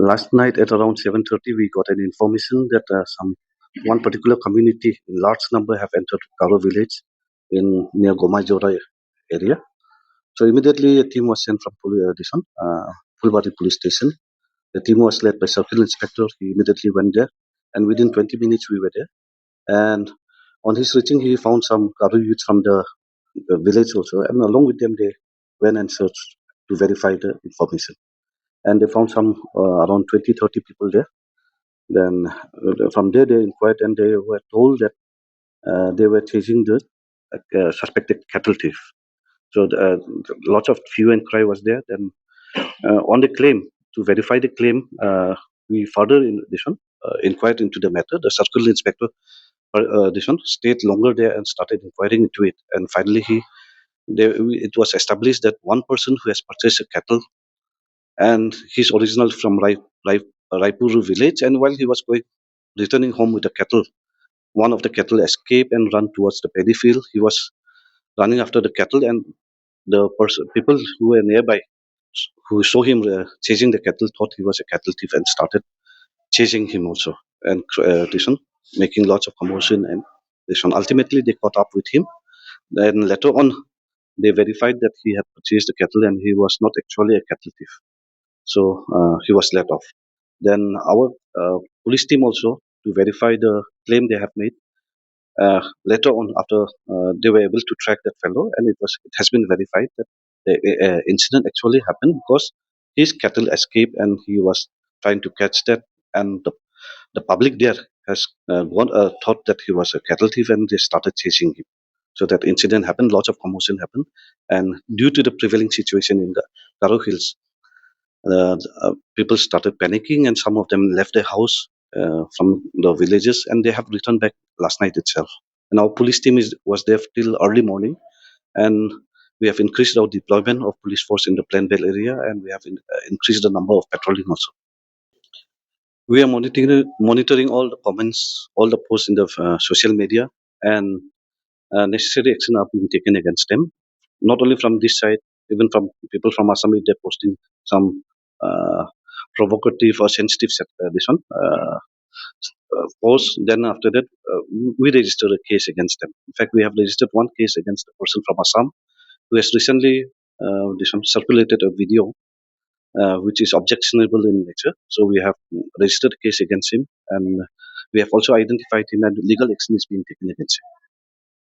Last night at around 7:30, we got an information that some one particular community in large number have entered Karo village in near Gomajhora area. So immediately a team was sent from this one, Fulbari police station. The team was led by circle inspector. He immediately went there, and within 20 minutes we were there. And on his reaching, he found some Karo youths from the village also, and along with them they went and searched to verify the information. And they found some around 20-30 people there. Then from there they inquired and they were told that they were chasing the suspected cattle thief. So lots of hue and cry was there. Then on the claim, to verify the claim, we further in this one inquired into the matter. The circle inspector this one stayed longer there and started inquiring into it. And finally, it was established that one person who has purchased a cattle and he's original from Raipur village. And while he was returning home with the cattle, one of the cattle escaped and ran towards the paddy field. He was running after the cattle, and the people who were nearby, who saw him chasing the cattle, thought he was a cattle thief and started chasing him also. And this one, making lots of commotion. And this one, ultimately, they caught up with him. Then later on, they verified that he had purchased the cattle and he was not actually a cattle thief. So he was let off. Then our police team also, to verify the claim they have made, later on, after they were able to track that fellow, and it has been verified that the incident actually happened because his cattle escaped, and he was trying to catch that, and the public there has thought that he was a cattle thief, and they started chasing him. So that incident happened. Lots of commotion happened, and due to the prevailing situation in the Karo Hills, people started panicking, and some of them left their house from the villages, and they have returned back last night itself. And our police team was there till early morning, and we have increased our deployment of police force in the Plainville area, and we have increased the number of patrolling also. We are monitoring all the comments, all the posts in the social media, and necessary action are being taken against them. Not only from this side, even from people from Assam, if they're posting some uh, provocative or sensitive this one post. Then after that, we register a case against them. In fact, we have registered one case against a person from Assam who has recently this one circulated a video which is objectionable in nature. So we have registered a case against him, and we have also identified him, and legal action is being taken against him.